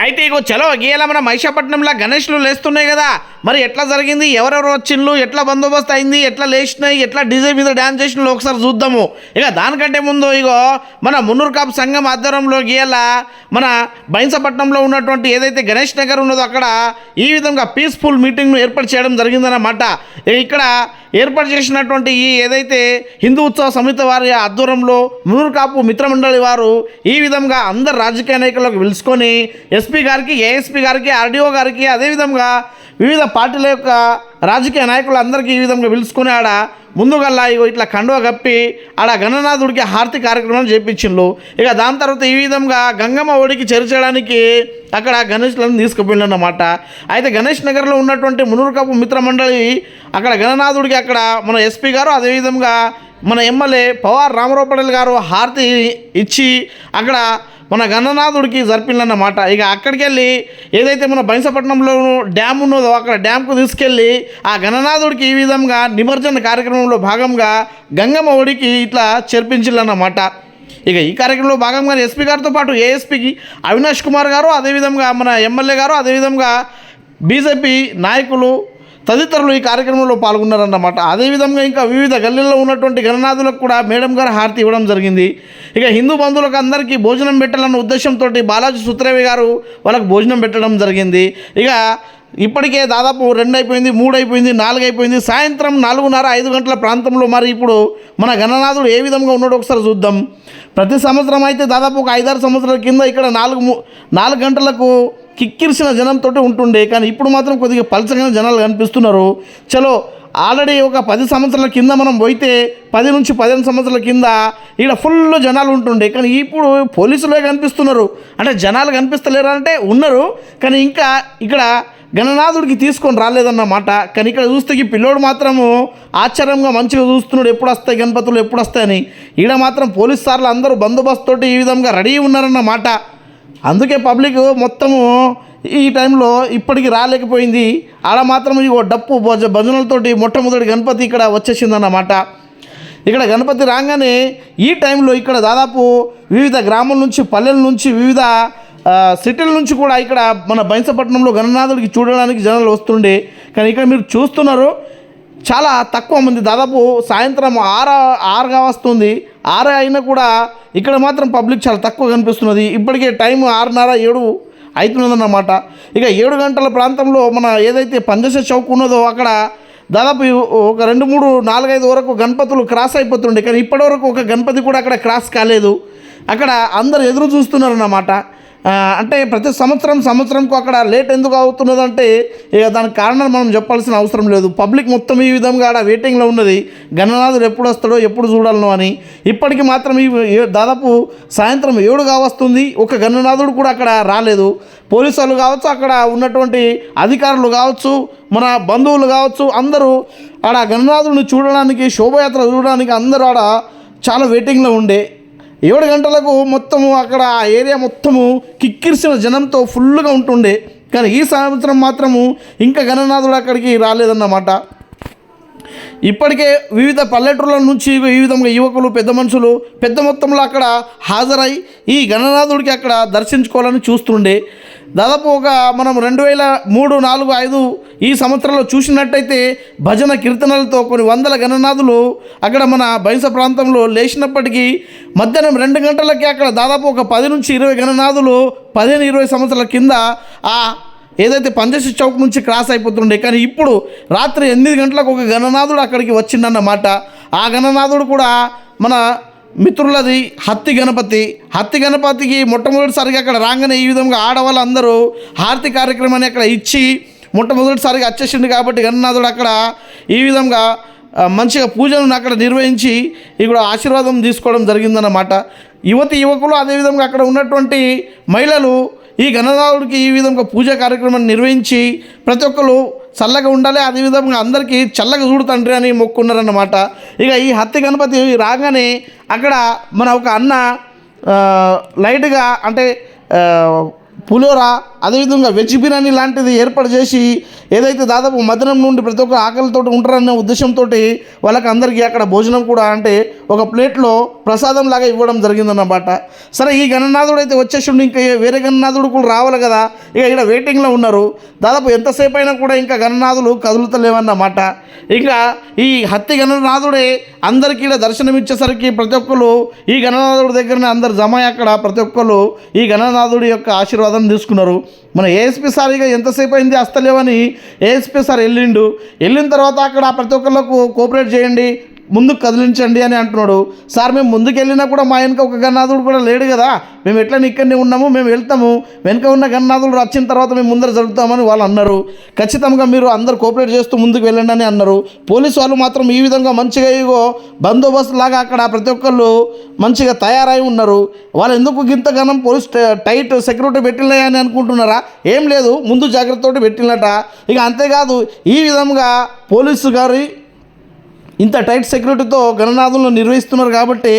అయితే ఇగో చలో గీయాల మన మహిషాపట్నంలో గణేష్లు లేస్తున్నాయి కదా, మరి ఎట్లా జరిగింది, ఎవరెవరు వచ్చిండ్లు, ఎట్లా బందోబస్తు అయింది, ఎట్లా లేచినాయి, ఎట్లా డీజే మీద డ్యాన్స్ చేసినట్లు ఒకసారి చూద్దాము. ఇక దానికంటే ముందు ఇగో మన మున్నూరు కాపు సంఘం ఆధ్వర్యంలో గీయాల మన బైన్సపట్నంలో ఉన్నటువంటి ఏదైతే గణేష్ నగర్ ఉన్నదో అక్కడ ఈ విధంగా పీస్ఫుల్ మీటింగ్ను ఏర్పాటు చేయడం జరిగిందన్నమాట. ఇక్కడ ఏర్పాటు చేసినటువంటి ఈ ఏదైతే హిందూ ఉత్సవ సమితి వారి ఆధ్వర్యంలో మున్నూరు కాపు మిత్రమండలి వారు ఈ విధంగా అందరు రాజకీయ నాయకులకు పిలుచుకొని ఎస్పీ గారికి, ఏఎస్పీ గారికి, ఆర్డీఓ గారికి, అదేవిధంగా వివిధ పార్టీల యొక్క రాజకీయ నాయకులందరికీ ఈ విధంగా పిలుచుకొని ఆడ ముందుగల్లా ఇట్లా కండువ కప్పి ఆడ గణనాథుడికి హారతి కార్యక్రమం చేయించిండ్రు. ఇక దాని తర్వాత ఈ విధంగా గంగమ్మ ఒడికి చేర్చడానికి అక్కడ గణేష్లను తీసుకుపోయిందన్నమాట. అయితే గణేష్ నగర్లో ఉన్నటువంటి మున్నూరు కాపు మిత్ర మండలి అక్కడ గణనాథుడికి అక్కడ మన ఎస్పీ గారు, అదేవిధంగా మన ఎమ్మెల్యే పవార్ రామారావు పటేల్ గారు హారతి ఇచ్చి అక్కడ మన గణనాథుడికి జరిపిందన్నమాట. ఇక అక్కడికి వెళ్ళి ఏదైతే మన బైన్సపట్నంలో డ్యామ్ ఉన్నదో అక్కడ డ్యామ్కు తీసుకెళ్ళి ఆ గణనాథుడికి ఈ విధంగా నిమజ్జన కార్యక్రమంలో భాగంగా గంగమ్మ ఒడికి ఇట్లా చేర్పించిందన్నమాట. ఇక ఈ కార్యక్రమంలో భాగంగా ఎస్పీ గారితో పాటు ఏఎస్పీకి అవినాష్ కుమార్ గారు, అదేవిధంగా మన ఎమ్మెల్యే గారు, అదేవిధంగా బీజేపీ నాయకులు తదితరులు ఈ కార్యక్రమంలో పాల్గొన్నారన్నమాట. అదేవిధంగా ఇంకా వివిధ గల్లీల్లో ఉన్నటువంటి గణనాథులకు కూడా మేడం గారు హారతి ఇవ్వడం జరిగింది. ఇక హిందూ బంధువులకు అందరికీ భోజనం పెట్టాలన్న ఉద్దేశంతో బాలాజీ సుత్రేవి గారు వాళ్ళకు భోజనం పెట్టడం జరిగింది. ఇక ఇప్పటికే దాదాపు 2 అయిపోయింది, 3 అయిపోయింది, 4 అయిపోయింది, సాయంత్రం 4:30-5 గంటల ప్రాంతంలో మరి ఇప్పుడు మన గణనాథుడు ఏ విధంగా ఉన్నాడో ఒకసారి చూద్దాం. ప్రతి సంవత్సరం అయితే దాదాపు ఒక 5-6 సంవత్సరాల కింద ఇక్కడ 4 గంటలకు కిక్కిరిసిన జనంతో ఉంటుండే, కానీ ఇప్పుడు మాత్రం కొద్దిగా పలచగానే జనాలు కనిపిస్తున్నారు. చలో ఆల్రెడీ ఒక 10 సంవత్సరాల కింద మనం పోయితే 10 నుంచి 15 సంవత్సరాల కింద ఇక్కడ ఫుల్ జనాలు ఉంటుండే, కానీ ఇప్పుడు పోలీసులే కనిపిస్తున్నారు. అంటే జనాలు కనిపిస్తలేరు అంటే ఉన్నారు, కానీ ఇంకా ఇక్కడ గణనాథుడికి తీసుకొని రాలేదన్నమాట. కానీ ఇక్కడ చూస్తే ఈ పిల్లోడు మాత్రము ఆశ్చర్యంగా మంచిగా చూస్తున్నాడు, ఎప్పుడు వస్తాయి గణపతులు, ఎప్పుడు వస్తాయని. ఈడ మాత్రం పోలీస్ సార్లు అందరూ బందోబస్తుతోటి ఈ విధంగా రెడీ ఉన్నారన్నమాట. అందుకే పబ్లిక్ మొత్తము ఈ టైంలో ఇప్పటికి రాలేకపోయింది. ఆడ మాత్రం ఇగో డప్పు భజనలతోటి మొట్టమొదటి గణపతి ఇక్కడ వచ్చేసిందన్నమాట. ఇక్కడ గణపతి రాగానే ఈ టైంలో ఇక్కడ దాదాపు వివిధ గ్రామాల నుంచి, పల్లెల నుంచి, వివిధ సిటీల నుంచి కూడా ఇక్కడ మన బైన్సపట్నంలో గణనాథుడికి చూడడానికి జనాలు వస్తుండే. కానీ ఇక్కడ మీరు చూస్తున్నారు చాలా తక్కువ మంది, దాదాపు సాయంత్రం 6 వస్తుంది. 6 అయినా కూడా ఇక్కడ మాత్రం పబ్లిక్ చాలా తక్కువ కనిపిస్తున్నది. ఇప్పటికే టైం 6:30-7 అవుతున్నదన్నమాట. ఇక 7 గంటల ప్రాంతంలో మన ఏదైతే పంజశ చౌక్ ఉన్నదో అక్కడ దాదాపు ఒక 2, 3, 4, 5 వరకు గణపతులు క్రాస్ అయిపోతుండే, కానీ ఇప్పటివరకు ఒక గణపతి కూడా అక్కడ క్రాస్ కాలేదు. అక్కడ అందరు ఎదురు చూస్తున్నారన్నమాట. అంటే ప్రతి సంవత్సరంకు అక్కడ లేట్ ఎందుకు అవుతున్నదంటే ఇక దానికి కారణం మనం చెప్పాల్సిన అవసరం లేదు. పబ్లిక్ మొత్తం ఈ విధంగా ఆడ వెయిటింగ్లో ఉన్నది, గణనాథుడు ఎప్పుడు వస్తాడో, ఎప్పుడు చూడాలనో అని. ఇప్పటికి మాత్రం దాదాపు సాయంత్రం 7 వస్తుంది, ఒక గణనాథుడు కూడా అక్కడ రాలేదు. పోలీసు వాళ్ళు కావచ్చు, అక్కడ ఉన్నటువంటి అధికారులు కావచ్చు, మన బంధువులు కావచ్చు, అందరూ ఆడ గణనాథుడిని చూడడానికి, శోభయాత్ర చూడడానికి అందరూ ఆడ చాలా వెయిటింగ్లో ఉండే. 7 గంటలకు మొత్తము అక్కడ ఆ ఏరియా మొత్తము కిక్కిరిసిన జనంతో ఫుల్గా ఉంటుండే, కానీ ఈ సంవత్సరం మాత్రము ఇంకా గణనాథుడు అక్కడికి రాలేదన్నమాట. ఇప్పటికే వివిధ పల్లెటూళ్ళ నుంచి ఈ విధంగా యువకులు, పెద్ద మనుషులు పెద్ద మొత్తంలో అక్కడ హాజరై ఈ గణనాథుడికి అక్కడ దర్శించుకోవాలని చూస్తుండే. దాదాపు ఒక మనం 2003, 4, 5 ఈ సంవత్సరంలో చూసినట్టయితే భజన కీర్తనలతో కొన్ని వందల గణనాథులు అక్కడ మన బైన్స ప్రాంతంలో లేచినప్పటికీ మధ్యాహ్నం 2 గంటలకి అక్కడ దాదాపు ఒక 10 నుంచి 20 గణనాథులు 15-20 సంవత్సరాల కింద ఆ ఏదైతే పంజశ చౌక్ నుంచి క్రాస్ అయిపోతుండే, కానీ ఇప్పుడు రాత్రి 8 గంటలకు ఒక గణనాథుడు అక్కడికి వచ్చిందన్నమాట. ఆ గణనాథుడు కూడా మన మిత్రులది హత్తి గణపతికి మొట్టమొదటిసారిగా అక్కడ రాగానే ఈ విధంగా ఆడవాళ్ళు అందరూ హారతి కార్యక్రమాన్ని అక్కడ ఇచ్చి మొట్టమొదటిసారిగా వచ్చేసింది కాబట్టి గణనాథుడు అక్కడ ఈ విధంగా మంచిగా పూజలను అక్కడ నిర్వహించి ఇక్కడ ఆశీర్వాదం తీసుకోవడం జరిగిందన్నమాట. యువకులు అదేవిధంగా అక్కడ ఉన్నటువంటి మహిళలు ఈ గణనాథుడికి ఈ విధంగా పూజా కార్యక్రమాన్ని నిర్వహించి ప్రతి ఒక్కరు చల్లగా ఉండాలి, అదేవిధంగా అందరికీ చల్లగా చూడు తండ్రి అని మొక్కున్నారన్నమాట. ఇక ఈ హత్తి గణపతి రాగానే అక్కడ మన ఒక అన్న లైట్గా అంటే పులిహోర అదేవిధంగా వెజ్ బిర్యానీ లాంటిది ఏర్పాటు చేసి ఏదైతే దాదాపు మధ్యాహ్నం నుండి ప్రతి ఒక్క ఆకలితో ఉంటారనే ఉద్దేశంతో వాళ్ళకి అందరికీ అక్కడ భోజనం కూడా అంటే ఒక ప్లేట్లో ప్రసాదం లాగా ఇవ్వడం జరిగిందన్నమాట. సరే ఈ గణనాథుడు అయితే వచ్చేసిండు, ఇంకా వేరే గణనాథుడు కూడా రావాలి కదా, ఇక ఇక్కడ వెయిటింగ్లో ఉన్నారు. దాదాపు ఎంతసేపు అయినా కూడా ఇంకా గణనాథులు కదులుతలేవన్నమాట. ఇంకా ఈ హత్తి గణనాథుడే అందరికీ ఇక్కడ దర్శనం ఇచ్చేసరికి ప్రతి ఒక్కరు ఈ గణనాథుడి దగ్గరనే అందరు జమ అక్కడ ప్రతి ఒక్కరు ఈ గణనాథుడి యొక్క ఆశీర్వాదం తీసుకున్నారు. మన ఏఎస్పీ సార్ ఇక ఎంతసేపు అయింది వస్తలేవని ఏఎస్పీ సార్ వెళ్ళిన తర్వాత అక్కడ ప్రతి ఒక్కళ్ళకు కోఆపరేట్ చేయండి, ముందుకు కదిలించండి అని అంటున్నాడు. సార్ మేము ముందుకు వెళ్ళినా కూడా మా వెనక ఒక గణనాథుడు కూడా లేడు కదా, మేము ఎట్లా ఇక్కడనే ఉన్నాము, మేము వెళ్తాము, వెనక ఉన్న గణనాథుడు వచ్చిన తర్వాత మేము ముందర జరుగుతామని వాళ్ళు అన్నారు. ఖచ్చితంగా మీరు అందరు కోఆపరేట్ చేస్తూ ముందుకు వెళ్ళండి అని అన్నారు. పోలీసు వాళ్ళు మాత్రం ఈ విధంగా మంచిగా ఇగో బందోబస్తు లాగా అక్కడ ప్రతి ఒక్కళ్ళు మంచిగా తయారై ఉన్నారు. వాళ్ళు ఎందుకు ఇంతగానం పోలీస్ టైట్ సెక్యూరిటీ పెట్టినాయి అని అనుకుంటున్నారా? ఏం లేదు, ముందు జాగ్రత్తతో పెట్టినట. ఇక అంతేకాదు ఈ విధంగా పోలీసు గారి ఇంత టైట్ సెక్యూరిటీతో గణనాథులను నిర్వహిస్తున్నారు కాబట్టి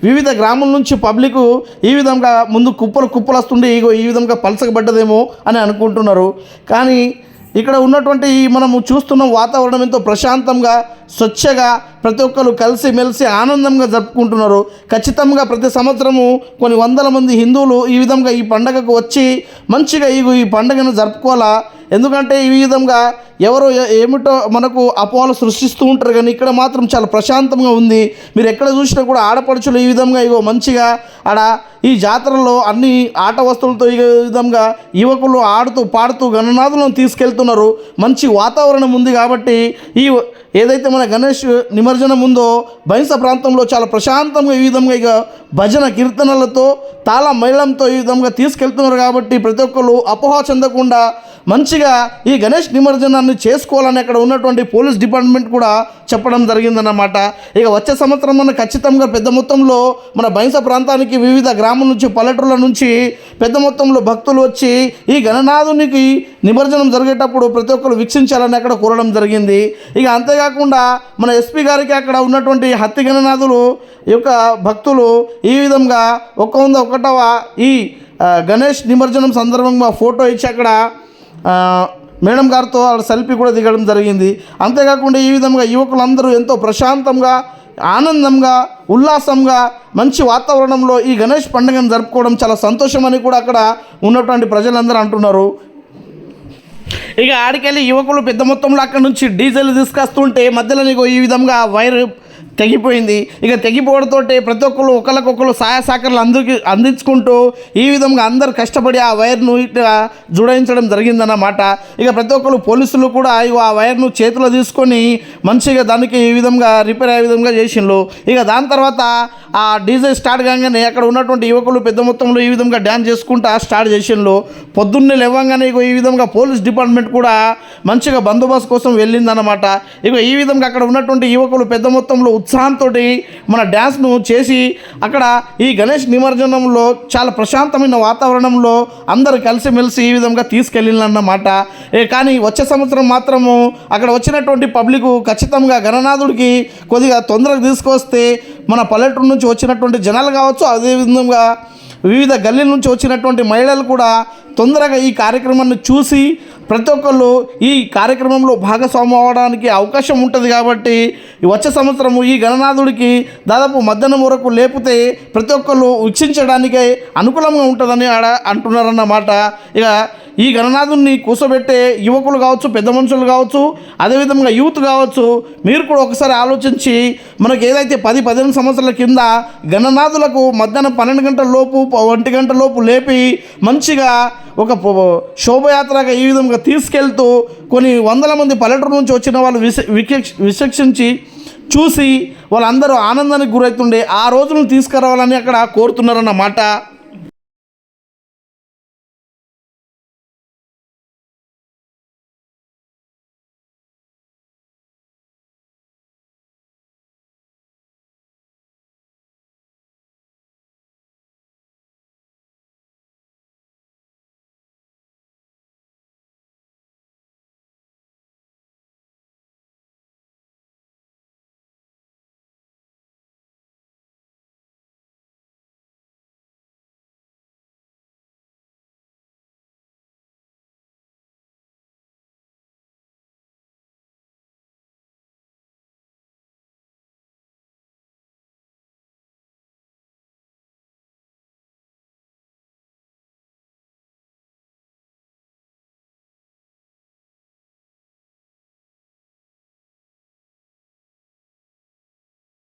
వివిధ గ్రామాల నుంచి పబ్లిక్ ఈ విధంగా ముందు కుప్పలు వస్తుండే ఇగో ఈ విధంగా పలసకబడ్డదేమో అని అనుకుంటున్నారు. కానీ ఇక్కడ ఉన్నటువంటి మనము చూస్తున్న వాతావరణం ఎంతో ప్రశాంతంగా స్వచ్ఛగా ప్రతి ఒక్కరు కలిసిమెలిసి ఆనందంగా జరుపుకుంటున్నారు. ఖచ్చితంగా ప్రతి సంవత్సరము కొన్ని వందల మంది హిందువులు ఈ విధంగా ఈ పండగకు వచ్చి మంచిగా ఈ పండుగను జరుపుకోవాలా. ఎందుకంటే ఈ విధంగా ఎవరో ఏమిటో మనకు అపోహలు సృష్టిస్తూ ఉంటారు, కానీ ఇక్కడ మాత్రం చాలా ప్రశాంతంగా ఉంది. మీరు ఎక్కడ చూసినా కూడా ఆడపడుచులు ఈ విధంగా ఇగో మంచిగా ఆడ ఈ జాతరలో అన్ని ఆట వస్తువులతో ఈ విధంగా యువకులు ఆడుతూ పాడుతూ గణనాథులను తీసుకెళ్తున్నారు. మంచి వాతావరణం ఉంది కాబట్టి ఈ ఏదైతే మన గణేష్ నిమజ్జనం ఉందో బైంస ప్రాంతంలో చాలా ప్రశాంతంగా ఈ విధంగా ఇక భజన కీర్తనలతో తాళ మేళంతో ఈ విధంగా తీసుకెళ్తున్నారు. కాబట్టి ప్రతి ఒక్కరు అపోహ చెందకుండా మంచిగా ఈ గణేష్ నిమజ్జనాన్ని చేసుకోవాలని అక్కడ ఉన్నటువంటి పోలీస్ డిపార్ట్మెంట్ కూడా చెప్పడం జరిగిందన్నమాట. ఇక వచ్చే సంవత్సరం మన ఖచ్చితంగా పెద్ద మొత్తంలో మన బైంస ప్రాంతానికి వివిధ గ్రామాల నుంచి పల్లెటూళ్ళ నుంచి పెద్ద మొత్తంలో భక్తులు వచ్చి ఈ గణనాథునికి నిమజ్జనం జరిగేటప్పుడు ప్రతి ఒక్కరు వీక్షించాలని అక్కడ కోరడం జరిగింది. ఇక అంతేకాకుండా మన ఎస్పీ గారికి అక్కడ ఉన్నటువంటి హత్తి గణనాథులు యొక్క భక్తులు ఈ విధంగా 101వ ఈ గణేష్ నిమజ్జనం సందర్భంగా ఫోటో ఇచ్చి అక్కడ మేడం గారితో సెల్ఫీ కూడా దిగడం జరిగింది. అంతేకాకుండా ఈ విధంగా యువకులందరూ ఎంతో ప్రశాంతంగా ఆనందంగా ఉల్లాసంగా మంచి వాతావరణంలో ఈ గణేష్ పండుగను జరుపుకోవడం చాలా సంతోషమని కూడా అక్కడ ఉన్నటువంటి ప్రజలందరూ అంటున్నారు. ఇక ఆడికెళ్ళి యువకులు పెద్ద మొత్తంలో అక్కడ నుంచి డీజిల్ తీసుకొస్తుంటే మధ్యలో నీకు ఈ విధంగా వైర్ తెగిపోయింది. ఇక తెగిపోవడంతో ప్రతి ఒక్కరు ఒకరికొకరు సహాయ సహకారాలు అందించుకుంటూ ఈ విధంగా అందరు కష్టపడి ఆ వైర్ను ఇట్లా జోడించడం జరిగిందన్నమాట. ఇక ప్రతి ఒక్కరు పోలీసులు కూడా ఆ వైర్ను చేతిలో తీసుకొని మంచిగా దానికి ఈ విధంగా రిపేర్ అయ్యే విధంగా చేసిండ్రు. ఇక దాని తర్వాత ఆ డీజే స్టార్ట్ కాగానే అక్కడ ఉన్నటువంటి యువకులు పెద్ద మొత్తంలో ఈ విధంగా డ్యాన్స్ చేసుకుంటూ స్టార్ట్ చేసిండ్రు. పొద్దున్నే లేవగానే ఇక ఈ విధంగా పోలీస్ డిపార్ట్మెంట్ కూడా మంచిగా బందోబస్తు కోసం వెళ్ళిందన్నమాట. ఇక ఈ విధంగా అక్కడ ఉన్నటువంటి యువకులు పెద్ద మొత్తంలో ఉత్సాహంతో మన డ్యాన్స్ను చేసి అక్కడ ఈ గణేష్ నిమజ్జనంలో చాలా ప్రశాంతమైన వాతావరణంలో అందరూ కలిసిమెలిసి ఈ విధంగా తీసుకెళ్ళిందన్నమాట. కానీ వచ్చే సంవత్సరం మాత్రము అక్కడ వచ్చినటువంటి పబ్లిక్ ఖచ్చితంగా గణనాథుడికి కొద్దిగా తొందరగా తీసుకొస్తే మన పల్లెటూరు నుంచి వచ్చినటువంటి జనాలు కావచ్చు, అదేవిధంగా వివిధ గల్లీల నుంచి వచ్చినటువంటి మహిళలు కూడా తొందరగా ఈ కార్యక్రమాన్ని చూసి ప్రతి ఒక్కళ్ళు ఈ కార్యక్రమంలో భాగస్వామ్యం అవ్వడానికి అవకాశం ఉంటుంది. కాబట్టి వచ్చే సంవత్సరము ఈ గణనాథుడికి దాదాపు మధ్యాహ్నం వరకు లేపితే ప్రతి ఒక్కళ్ళు వీక్షించడానికే అనుకూలంగా ఉంటుందని ఆడ అంటున్నారన్నమాట. ఇక ఈ గణనాథుని కూర్చోబెట్టే యువకులు కావచ్చు, పెద్ద మనుషులు కావచ్చు, అదేవిధంగా యూత్ కావచ్చు, మీరు కూడా ఒకసారి ఆలోచించి మనకు ఏదైతే 10-15 సంవత్సరాల కింద గణనాథులకు మధ్యాహ్నం 12 గంటల లోపు 1 గంట లోపు లేపి మంచిగా ఒక శోభయాత్రగా ఈ విధంగా తీసుకెళ్తూ కొన్ని వందల మంది పల్లెటూరు నుంచి వచ్చిన వాళ్ళు విచక్షించి చూసి వాళ్ళందరూ ఆనందానికి గురవుతుండే ఆ రోజులను తీసుకురావాలని అక్కడ కోరుతున్నారన్నమాట.